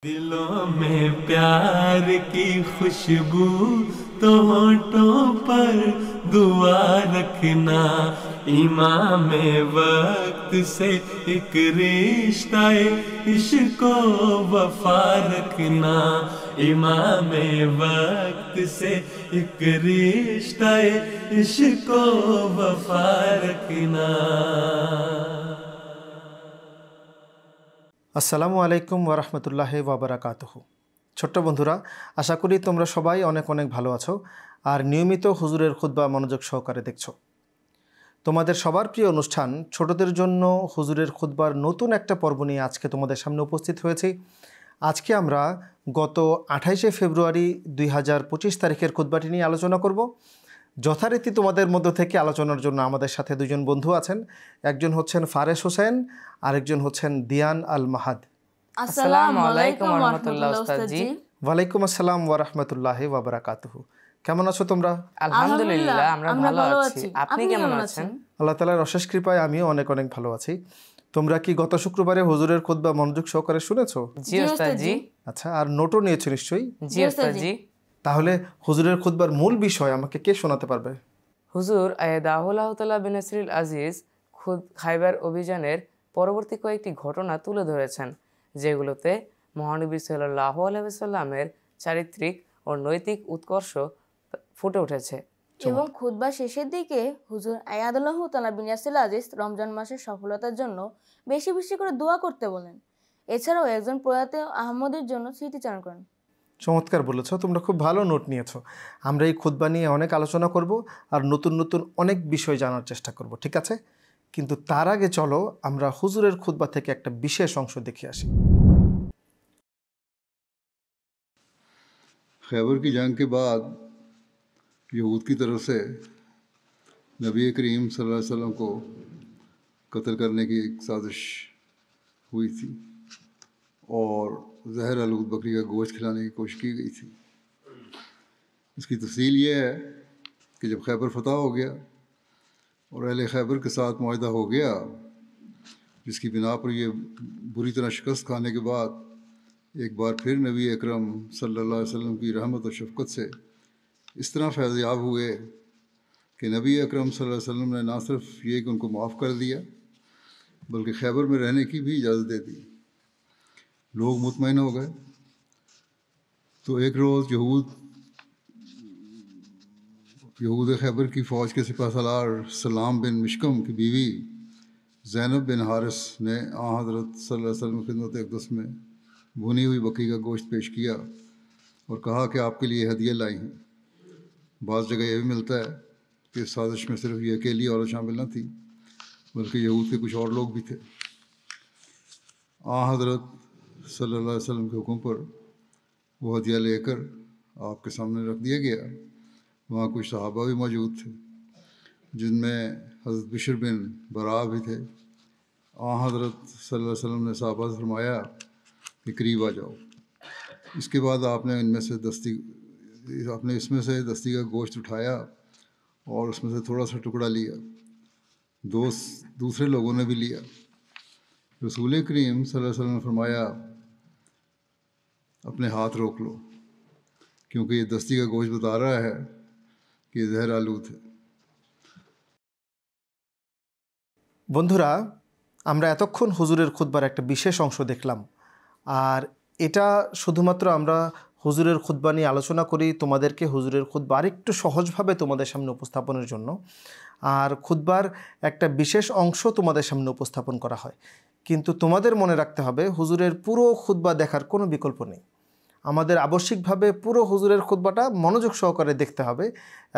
दिलों में प्यार की खुशबू तो होठों पर दुआ रखना, इमाम वक्त से एक रिश्ता इश्क वफा रखना, इमाम वक्त से एक रिश्ता इश्क वफा रखना। আসসালামু আলাইকুম ওরহমতুল্লাহি ওয়াবারাকাতুহু। ছোট্ট বন্ধুরা, আশা করি তোমরা সবাই অনেক অনেক ভালো আছো আর নিয়মিত হুজুরের খুতবা মনোযোগ সহকারে দেখছো। তোমাদের সবার প্রিয় অনুষ্ঠান ছোটদের জন্য হুজুরের খুতবার নতুন একটা পর্ব নিয়ে আজকে তোমাদের সামনে উপস্থিত হয়েছি। আজকে আমরা গত 28শে ফেব্রুয়ারি 2025 তারিখের খুতবাটি নিয়ে আলোচনা করব। যথারীতি তোমাদের মধ্য থেকে আলোচনার জন্য আমাদের সাথে দুজন বন্ধু আছেন। একজন হচ্ছেন ফারেস হোসেন, আরেকজন হচ্ছেন দিয়ান আল মাহাদ। আসসালামু আলাইকুম ওয়া রাহমাতুল্লাহ উস্তাদজি। ওয়ালাইকুম আসসালাম ওয়া রাহমাতুল্লাহি ওয়া বারাকাতুহু। কেমন আছো তোমরা? আলহামদুলিল্লাহ আমরা ভালো আছি। আপনি কেমন আছেন? আল্লাহ তাআলার অশেষ কৃপায় আমিও অনেক অনেক ভালো আছি। তোমরা কি গত শুক্রবারে হুজুরের খুতবা মনোযোগ সহকারে শুনেছো? জি উস্তাদজি। আচ্ছা, আর নোটও নিয়েছো নিশ্চয়ই? জি উস্তাদজি। তাহলে হুজুরের খুতবার মূল বিষয় আমাকে কে শোনাতে পারবে? হুজুর আয়াদাহুল্লাহু তাআলা বিনাসরিল আজিজ খাইবার অভিযানের পরবর্তী কয়েকটি ঘটনা তুলে ধরেছেন, যেগুলোতে মহানবী সাল্লাল্লাহু আলাইহি ওয়াসাল্লামের চারিত্রিক ও নৈতিক উৎকর্ষ ফুটে উঠেছে। এবং খুতবা শেষের দিকে হুজুর আয়াদুল্লাহু তাআলা বিনাসরিল আজিজ রমজান মাসের সফলতার জন্য বেশি বেশি করে দোয়া করতে বলেন। এছাড়াও একজন প্রয়াত আহমদের জন্য স্মৃতিচারণ করেন। চমৎকার বলেছো, তোমরা খুব ভালো নোট নিয়েছো। আমরা এই খুতবা নিয়ে অনেক আলোচনা করব আর নতুন নতুন অনেক বিষয় জানার চেষ্টা করব, ঠিক আছে? কিন্তু তার আগে চলো আমরা হুজুরের খুতবা থেকে একটা বিশেষ অংশ দেখে আসি। खैबर की जंग के बाद यहूद की तरफ से नबी करीम सल्लल्लाहु अलैहि वसल्लम को कत्ल करने की एक साजिश हुई थी और जहर आलूद बकरी का गोश्त खिलाने की कोशिश की गई थी। इसकी तफसील ये है कि जब खैबर फतह हो गया और अहले खैबर के साथ मुआहदा हो गया, जिसकी बिना पर ये बुरी तरह शिकस्त खाने के बाद एक बार फिर नबी अकरम सल्लल्लाहु अलैहि वसल्लम की रहमत और शफ़क़त से इस तरह फैज़याब हुए कि नबी अकरम सल्लल्लाहु अलैहि वसल्लम ने ना सिर्फ ये कि उनको माफ़ कर दिया, बल्कि खैबर में रहने की भी इजाज़त दे दी। लोग मुतमईन हो गए। तो एक रोज़ यहूद खैबर की फ़ौज के सिपाहसालार सलाम बिन मिशकम की बीवी ज़ैनब बिन हारिस ने हज़रत सल्लल्लाहु अलैहि वसल्लम की खिदमत अक़दस में भुनी हुई बकरी का गोश्त पेश किया और कहा कि आपके लिए हदिया लाई हैं। बाज़ जगह यह भी मिलता है कि इस साजिश में सिर्फ ये अकेली औरत शामिल न थी, बल्कि यहूद के कुछ और लोग भी थे। हज़रत सल्लल्लाहु अलैहि वसल्लम के हुक्म पर वो हदिया लेकर आपके सामने रख दिया गया। वहाँ कुछ सहाबा भी मौजूद थे, जिनमें हज़रत बिशर बिन बरा भी थे। हज़रत सल्लल्लाहु अलैहि वसल्लम ने सहाबा से फरमाया कि करीब आ जाओ। इसके बाद आपने इसमें से दस्ती का गोश्त उठाया और उसमें से थोड़ा सा टुकड़ा लिया। दूसरे लोगों ने भी लिया। रसूल करीम सल्लल्लाहु अलैहि वसल्लम ने फरमाया, अपने हाथ रोक लो, क्योंकि ये दस्ती का गोश्त बता रहा है कि जहर आलूद है। বন্ধুরা, আমরা এতক্ষণ হুজুরের খুতবার একটা বিশেষ অংশ দেখলাম। আর এটা শুধুমাত্র আমরা হুজুরের খুতবা নিয়ে আলোচনা করি তোমাদেরকে হুজুরের খুতবা আরেকটু সহজভাবে তোমাদের সামনে উপস্থাপনের জন্য। আর খুতবার একটা বিশেষ অংশ তোমাদের সামনে উপস্থাপন করা হয়। কিন্তু তোমাদের মনে রাখতে হবে হুজুরের পুরো খুতবা দেখার কোনো বিকল্প নেই। আমাদের আবশ্যিকভাবে পুরো হুজুরের খুতবাটা মনোযোগ সহকারে দেখতে হবে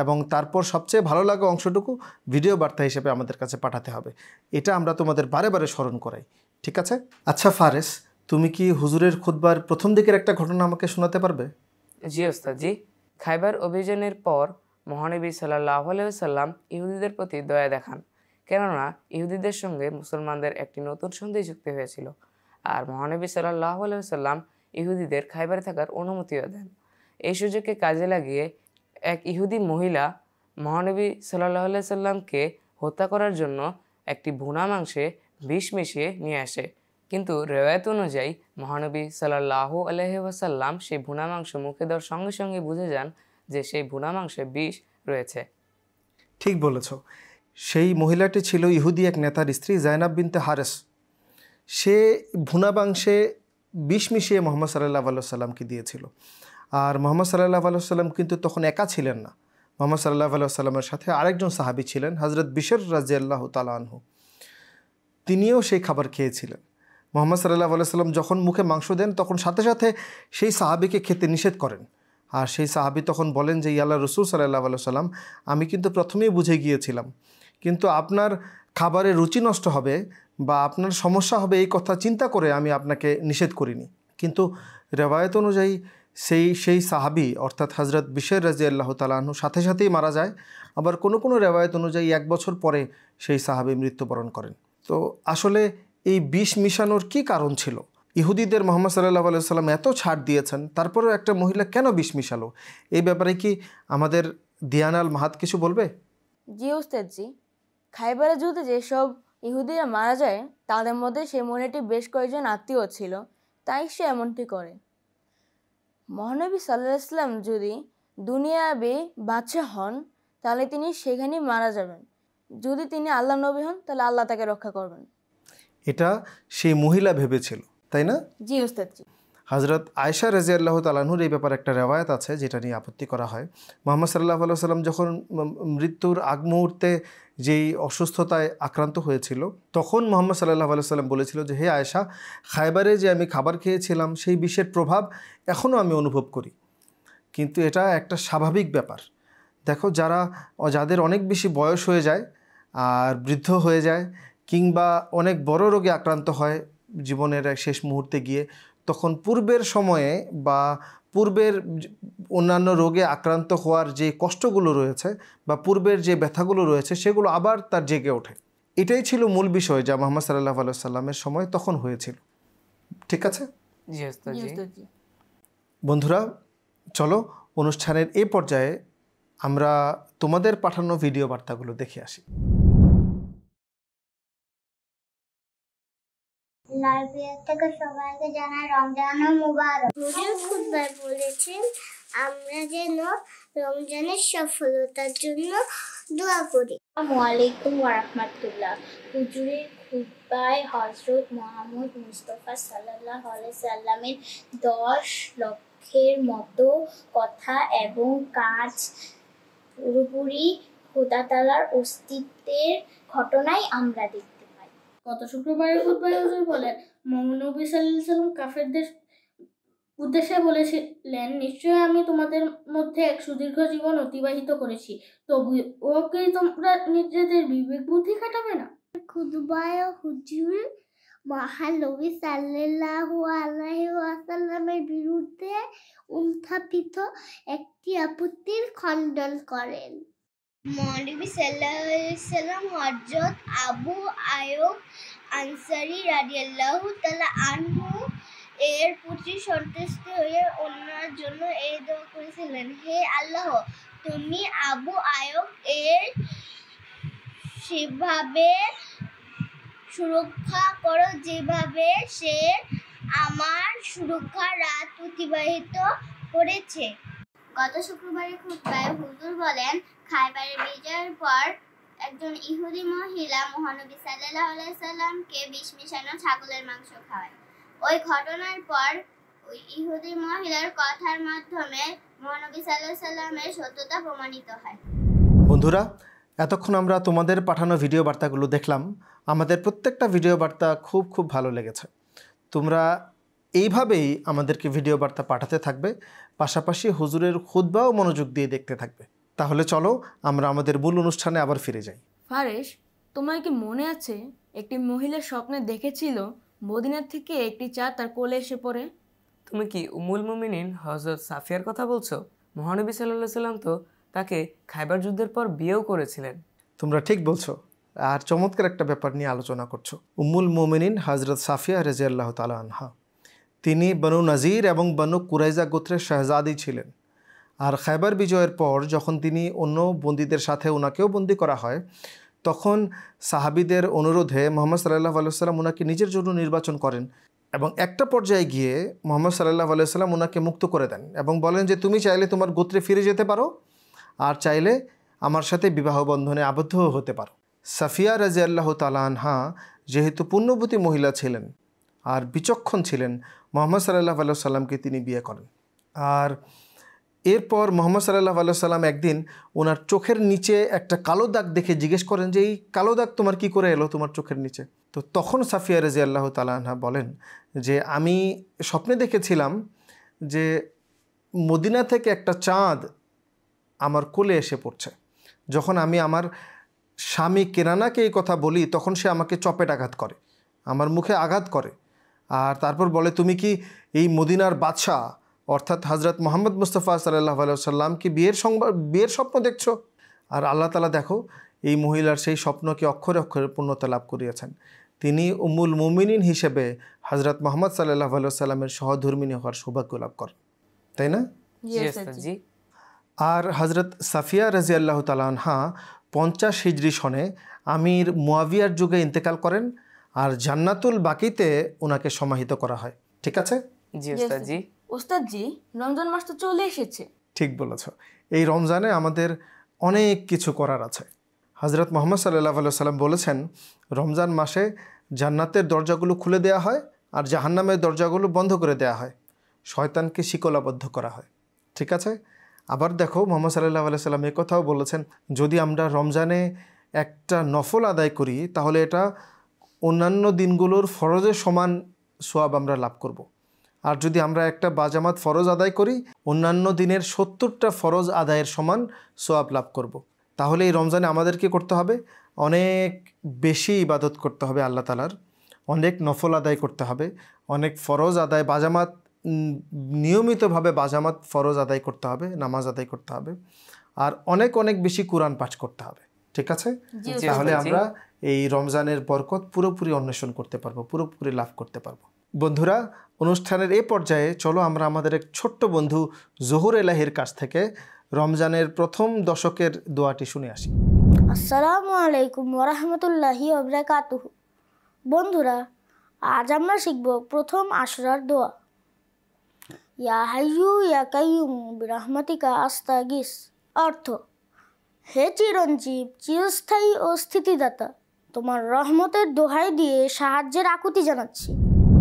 এবং তারপর সবচেয়ে ভালো লাগা অংশটুকু ভিডিও বার্তা হিসেবে আমাদের কাছে পাঠাতে হবে। এটা আমরা তোমাদের বারে বারে স্মরণ করাই, ঠিক আছে? আচ্ছা ফারেস, তুমি কি হুজুরের খুতবার প্রথম দিকের একটা ঘটনা আমাকে শোনাতে পারবে? জি উস্তাদজি। খাইবার অভিযানের পর মহানবী সাল্লাল্লাহু আলাইহি ওয়াসাল্লাম ইহুদিদের প্রতি দয়া দেখান, কেননা ইহুদিদের সঙ্গে মুসলমানদের একটি নতুন সন্ধি চুক্তি হয়েছিল। আর মহানবী সাল্লাল্লাহু আলাইহি ওয়াসাল্লাম ইহুদিদের খাইবারে থাকার অনুমতিও দেন। এই সুযোগকে কাজে লাগিয়ে এক ইহুদি মহিলা মহানবী সাল্লাল্লাহু আলাইহি ওয়াসাল্লামকে হত্যা করার জন্য একটি ভুনা মাংসে বিষ মিশিয়ে নিয়ে আসে কিন্তু রেওয়ায়ত অনুযায়ী মহানবী সাল্লাল্লাহু আলাইহি ওয়াসাল্লাম সেই ভুনা মাংস মুখে দেওয়ার সঙ্গে সঙ্গে বুঝে যান যে সেই ভুনা মাংসে বিষ রয়েছে। ঠিক বলেছ। সেই মহিলাটি ছিল ইহুদি এক নেতার স্ত্রী জাইনাব বিনতে হারেস। সে ভুনা মাংসে বিষ মিশিয়ে মোহাম্মদ সাল্লাল্লাহু আলাইহি সাল্লামকে দিয়েছিল। আর মোহাম্মদ সাল্লাল্লাহু আলাইহি সাল্লাম কিন্তু তখন একা ছিলেন না, মোহাম্মদ সাল্লাল্লাহু আলাইহি সাল্লামের সাথে আরেকজন সাহাবী ছিলেন, হযরত বিশর রাদিয়াল্লাহু তাআলা আনহু। তিনিও সেই খাবার খেয়েছিলেন। মোহাম্মদ সাল্লাল্লাহু আলাইহি সাল্লাম যখন মুখে মাংস দেন তখন সাথে সাথে সেই সাহাবীকে খেতে নিষেধ করেন। আর সেই সাহাবী তখন বলেন যে, ইয়া আল্লাহর রাসূল সাল্লাল্লাহু আলাইহি সাল্লাম, আমি কিন্তু প্রথমেই বুঝে গিয়েছিলাম, কিন্তু আপনার খাবারের রুচি নষ্ট হবে বা আপনার সমস্যা হবে এই কথা চিন্তা করে আমি আপনাকে নিষেধ করিনি। কিন্তু রেওয়ায়েত অনুযায়ী সেই সাহাবী অর্থাৎ হযরত বিশর রাদিয়াল্লাহু তাআলা আনহু সাথে সাথেই মারা যায়। আবার কোনো রেওয়ায়েত অনুযায়ী 1 বছর পরে সেই সাহাবী মৃত্যুবরণ করেন। তো আসলে এই বিষ মিশানোর কি কারণ ছিল? ইহুদিদের মোহাম্মদ সাল্লাল্লাহু আলাইহি সাল্লাম এত ছাড় দিয়েছেন, তারপরেও একটা মহিলা কেন বিষ মিশালো? এই ব্যাপারে কি আমাদের দিয়ান আল মাহাত কিছু বলবে? জি ওস্তাদজি, খাইবারের যুদ্ধে যেসব ইহুদিরা মারা যায় তাদের মধ্যে সেই মহিলাটি বেশ কয়েকজন আত্মীয় ছিল, তাই সে এমনটি করে। মহানবী সাল্লাল্লাহু আলাইহি সাল্লাম যদি দুনিয়াবি বাদশা হন তাহলে তিনি সেখানেই মারা যাবেন, যদি তিনি আল্লাহ নবী হন তাহলে আল্লাহ তাকে রক্ষা করবেন। এটা সেই মহিলা ভেবেছিল, তাই না? জি ওস্তাদজি। হযরত আয়েশা রাদিয়াল্লাহু তাআলা আনহুর এই ব্যাপারে একটা রেওয়ায়াত আছে যেটা নিয়ে আপত্তি করা হয়। মুহাম্মদ সাল্লাল্লাহু আলাইহি সাল্লাম যখন মৃত্যুর আগ মুহূর্তে যেই অসুস্থতায় আক্রান্ত হয়েছিল তখন মুহাম্মদ সাল্লাল্লাহু আলাইহি সাল্লাম বলেছিল যে, হে আয়েশা, খায়বারে যে আমি খাবার খেয়েছিলাম সেই বিষের প্রভাব এখনও আমি অনুভব করি। কিন্তু এটা একটা স্বাভাবিক ব্যাপার। দেখো, যাদের অনেক বেশি বয়স হয়ে যায় আর বৃদ্ধ হয়ে যায় কিংবা অনেক বড় রোগে আক্রান্ত হয় জীবনের শেষ মুহূর্তে গিয়ে, তখন পূর্বের সময়ে বা পূর্বের অন্যান্য রোগে আক্রান্ত হওয়ার যে কষ্টগুলো রয়েছে বা পূর্বের যে ব্যথাগুলো রয়েছে সেগুলো আবার তার জেগে ওঠে। এটাই ছিল মূল বিষয় যা মুহাম্মদ সাল্লাল্লাহু আলাইহি সাল্লামের সময় তখন হয়েছিল। ঠিক আছে জি ওস্তাদজি। বন্ধুরা, চলো অনুষ্ঠানের এই পর্যায়ে আমরা তোমাদের পাঠানো ভিডিও বার্তাগুলো দেখে আসি। লাইব্রেরি থেকে সবাইকে জানাই রমজান মুবারক। হুজুর খুতবায় বলেছেন আমরা যেন রমজানের সফলতার জন্য দোয়া করি। আসসালামু আলাইকুম ওয়া রাহমাতুল্লাহ। হুজুরের খুতবায় হযরত মুহাম্মদ মুস্তাফা সাল্লাল্লাহু আলাইহি সাল্লামের 10 লক্ষের মতো কথা এবং কাজ পুরোপুরি খোদা তাআলার অস্তিত্বের ঘটনাই আমরা দেখি। গত শুক্রবারের খুতবায় হুজুর বলেন, নবী সাল্লাল্লাহু আলাইহি সাল্লাম কাফেরদের উদ্দেশ্যে বলেছিলেন, নিশ্চয়ই আমি তোমাদের মধ্যে এক সুদীর্ঘ জীবন অতিবাহিত করেছি, তবুও কি তোমরা নিজেদের বিবেক বুদ্ধি খাটাবে না? খুতবায় হুজুর মহানবী সাল্লাল্লাহু আলাইহি ওয়াসাল্লামের বিরুদ্ধে উত্থাপিত একটি আপত্তির খণ্ডন করেন। মহানবী সাল্লাল্লাহু আলাইহি সাল্লাম হযরত আবু আইয়ুব আনসারী রাদিয়াল্লাহু তাআলা আনহু এর প্রতি সন্তুষ্ট হয়ে অন্যের জন্য এই দোয়া করেছিলেন, হে আল্লাহ, তুমি আবু আইয়ুব এর সেভাবে সুরক্ষা করো যেভাবে সে আমার সুরক্ষা রাত অতিবাহিত করেছে। গত শুক্রবারের খুতবায় হুজুর বলেন, খায়বারের বিজয়ের পর একজন ইহুদি মহিলা মহানবী সাল্লাল্লাহু আলাইহি সাল্লামকে বিষ মিশানো ছাগলের মাংস খাওয়ায়। ওই ঘটনার পর ওই ইহুদি মহিলার কথার মাধ্যমে মহানবী সাল্লাল্লাহু আলাইহি সাল্লামের সত্যতা প্রমাণিত হয়। বন্ধুরা, এতক্ষণ আমরা তোমাদের পাঠানো ভিডিও বার্তাগুলো দেখলাম। আমাদের প্রত্যেকটা ভিডিও বার্তা খুব ভালো লেগেছে। তোমরা এইভাবেই আমাদেরকে ভিডিও বার্তা পাঠাতে থাকবে, পাশাপাশি হুজুরের খুতবাও মনোযোগ দিয়ে দেখতে থাকবে। তাহলে চলো আমরা আমাদের মূল অনুষ্ঠানে আবার ফিরে যাই। ফারেশ, তোমার কি মনে আছে একটি মহিলা স্বপ্নে দেখেছিল মদিনার থেকে একটি চাঁদ তার কোলে এসে পড়ে? তুমি কি উম্মুল মুমিনিন হযরত সাফিয়ার কথা বলছো? মহানবী সাল্লাল্লাহু আলাইহি সাল্লাম তো তাকে খায়বার যুদ্ধের পর বিয়েও করেছিলেন। তোমরা ঠিক বলছো, আর চমৎকার একটা ব্যাপার নিয়ে আলোচনা করছো। উম্মুল মুমিনিন হযরত সাফিয়া রাদিয়াল্লাহু তাআলা আনহা, তিনি বনু নাজির এবং বনু কুরাইজা গোত্রের শাহজাদি ছিলেন। আর খায়বার বিজয়ের পর যখন তিনি অন্য বন্দীদের সাথে ওনাকেও বন্দী করা হয়, তখন সাহাবিদের অনুরোধে মোহাম্মদ সাল্লাল্লাহু আলাইহি ওয়াসাল্লাম ওনাকে নিজের জন্য নির্বাচন করেন এবং একটা পর্যায়ে গিয়ে মোহাম্মদ সাল্লাল্লাহু আলাইহি ওয়াসাল্লাম ওনাকে মুক্ত করে দেন এবং বলেন যে তুমি চাইলে তোমার গোত্রে ফিরে যেতে পারো আর চাইলে আমার সাথে বিবাহ বন্ধনে আবদ্ধও হতে পারো। সাফিয়া রাদিয়াল্লাহু তাআলা আনহা যেহেতু পুণ্যবতী মহিলা ছিলেন আর বিচক্ষণ ছিলেন, মোহাম্মদ সাল্লাল্লাহু আলাইহি ওয়াসাল্লামকে তিনি বিয়ে করেন। আর এরপর মোহাম্মদ সাল্লাল্লাহু আলাইহি ওয়াসাল্লাম একদিন ওনার চোখের নিচে একটা কালো দাগ দেখে জিজ্ঞেস করেন যে এই কালো দাগ তোমার কি করে এলো তোমার চোখের নিচে? তো তখন সাফিয়া রাদিয়াল্লাহু তাআলা আনহা বলেন যে আমি স্বপ্নে দেখেছিলাম যে মদিনা থেকে একটা চাঁদ আমার কোলে এসে পড়ছে। যখন আমি আমার স্বামী কেনানাকে এই কথা বলি তখন সে আমাকে চপেট আঘাত করে, আমার মুখে আঘাত করে, আর তারপর বলে তুমি কি এই মদিনার বাদশাহ অর্থাৎ হজরত মোহাম্মদ মুস্তাফা সাল্লাল্লাহু আলাইহি ওয়াসাল্লাম কি বিয়ের স্বপ্ন দেখছো? আর আল্লাহ তাআলা দেখো এই মহিলার সেই স্বপ্নকে অক্ষরে অক্ষরে পূর্ণতা লাভ করিয়েছেন। তিনি উম্মুল মুমিনিন হিসেবে হজরত মোহাম্মদ সাল্লাল্লাহু আলাইহি ওয়াসাল্লামের সহধর্মিণী হওয়ার সৌভাগ্য লাভ করেন, তাই না? আর হজরত সাফিয়া রাদিয়াল্লাহু তাআলা আনহা 50 হিজরি সনে আমির মুয়াবিয়ার যুগে ইন্তেকাল করেন আর জান্নাতুল বাকিতে ওনাকে সমাহিত করা হয়। ঠিক আছে? জি ওস্তাদজি। ওস্তাদজি, রমজান মাস তো চলে এসেছে। ঠিক বলেছ। এই রমজানে আমাদের অনেক কিছু করার আছে। হজরত মোহাম্মদ সাল্লাল্লাহু আলাইহি ওয়াসাল্লাম বলেছেন রমজান মাসে জান্নাতের দরজাগুলো খুলে দেওয়া হয় আর জাহান্নামের দরজাগুলো বন্ধ করে দেওয়া হয়, শয়তানকে শিকলাবদ্ধ করা হয়। ঠিক আছে? আবার দেখো মোহাম্মদ সাল্লাল্লাহু আলাইহি ওয়াসাল্লাম এই কথাও বলেছেন যদি আমরা রমজানে একটা নফল আদায় করি তাহলে এটা অন্যান্য দিনগুলোর ফরজের সমান সোয়াব আমরা লাভ করব। আর যদি আমরা একটা বাজামাত ফরজ আদায় করি অন্যান্য দিনের 70টা ফরজ আদায়ের সমান সোয়াব লাভ করব। তাহলে এই রমজানে আমাদের কি করতে হবে? অনেক বেশি ইবাদত করতে হবে আল্লাহ তাআলার, অনেক নফল আদায় করতে হবে, অনেক ফরজ আদায় বাজামাত নিয়মিতভাবে বাজামাত ফরজ আদায় করতে হবে, নামাজ আদায় করতে হবে, আর অনেক অনেক বেশি কোরআন পাঠ করতে হবে। ঠিক আছে? তাহলে আমরা এই রমজানের বরকত পুরোপুরি অন্বেষণ করতে পারবো, পুরোপুরি লাভ করতে পারবো। বন্ধুরা, অনুষ্ঠানের এই পর্যায়ে চলো আমরা আমাদের এক ছোট্ট বন্ধু জহুর এলাহির কাছ থেকে রমজানের প্রথম দশকের দোয়াটি শুনে আসি। আসসালামু আলাইকুম ওয়া রাহমাতুল্লাহি ওয়া বারাকাতুহু। বন্ধুরা, আজ আমরা শিখব প্রথম আশরার দোয়া। ইয়া হাইয়ু ইয়া কাইয়ুম বিরহমাতিকা আস্তাগিস। অর্থ, হে চিরঞ্জীব, চিরস্থায়ী ও স্থিতিদাতা, তোমার রহমতের দোহাই দিয়ে সাহায্যের আকুতি জানাচ্ছি।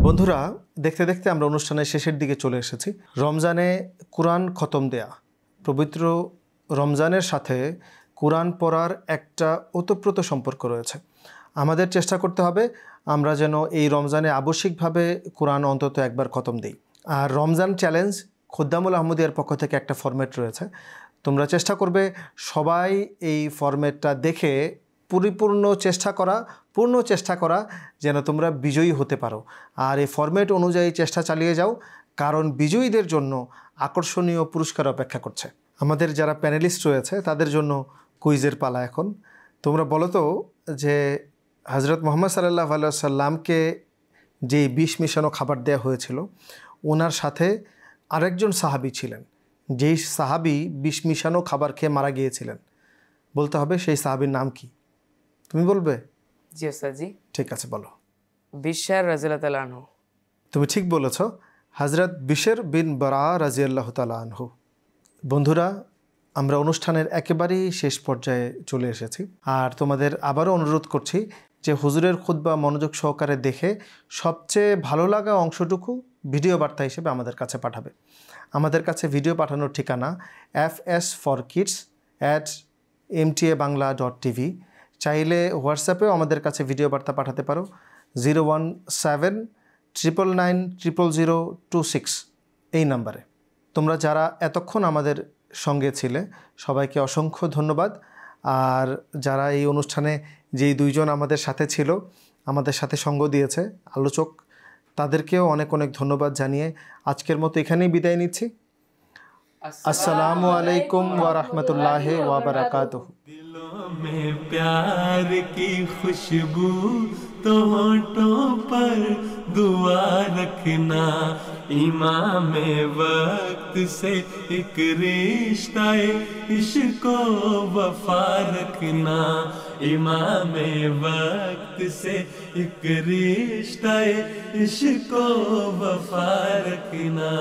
বন্ধুরা, দেখতে দেখতে আমরা অনুষ্ঠানের শেষের দিকে চলে এসেছি। রমজানে কোরআন খতম দেয়া, পবিত্র রমজানের সাথে কোরআন পড়ার একটা ওতপ্রোত সম্পর্ক রয়েছে। আমাদের চেষ্টা করতে হবে আমরা যেন এই রমজানে আবশ্যিকভাবে কোরআন অন্তত একবার খতম দিই। আর রমজান চ্যালেঞ্জ খুদ্দামুল আহমদিয়ার পক্ষ থেকে একটা ফরম্যাট রয়েছে, তোমরা চেষ্টা করবে সবাই এই ফরম্যাটটা দেখে পূর্ণ চেষ্টা করা যেন তোমরা বিজয়ী হতে পারো। আর এই ফরম্যাট অনুযায়ী চেষ্টা চালিয়ে যাও, কারণ বিজয়ীদের জন্য আকর্ষণীয় পুরস্কার অপেক্ষা করছে। আমাদের যারা প্যানেলিস্ট রয়েছে তাদের জন্য কুইজের পালা এখন। তোমরা বলো তো যে হজরত মোহাম্মদ সাল্লাল্লাহু আলাইহি ওয়াসাল্লামকে যে বিষ মিশানো খাবার দেওয়া হয়েছিল ওনার সাথে আরেকজন সাহাবী ছিলেন, যেই সাহাবী বিষ মিশানো খাবার খেয়ে মারা গিয়েছিলেন। বলতে হবে সেই সাহাবীর নাম কি। তুমি বলবে? জি ওস্তাদজি। ঠিক আছে, বলো। বিশর রাদিয়াল্লাহু তাআলা আনহু। তুমি ঠিক বলেছ, হজরত বিশর বিন বারা রাদিয়াল্লাহু তাআলা আনহু। বন্ধুরা, আমরা অনুষ্ঠানের একেবারেই শেষ পর্যায়ে চলে এসেছি। আর তোমাদের আবারও অনুরোধ করছি যে হুজুরের খুতবা মনোযোগ সহকারে দেখে সবচেয়ে ভালো লাগা অংশটুকু ভিডিও বার্তা হিসেবে আমাদের কাছে পাঠাবে। আমাদের কাছে ভিডিও পাঠানোর ঠিকানা fs4kids@mtabangla.tv। চাইলে হোয়াটসঅ্যাপেও আমাদের কাছে ভিডিও বার্তা পাঠাতে পারো 01799900026 এই নাম্বারে। তোমরা যারা এতক্ষণ আমাদের সঙ্গে ছিলে সবাইকে অসংখ্য ধন্যবাদ। আর যারা এই অনুষ্ঠানে যেই দুইজন আমাদের সাথে ছিল, আমাদের সাথে সঙ্গ দিয়েছে আলোচক, তাদেরকেও অনেক অনেক ধন্যবাদ জানিয়ে আজকের মতো এখানেই বিদায় নিচ্ছি। अस्सलामु अलैकुम व रहमतुल्लाहि व बरकातुहू। दिलों में प्यार की खुशबू तो होठों पर दुआ रखना। इमाम वक्त से एक रिश्ता इश्क वफा रखना, इमाम वक्त से एक रिश्ता इश्क वफा रखना।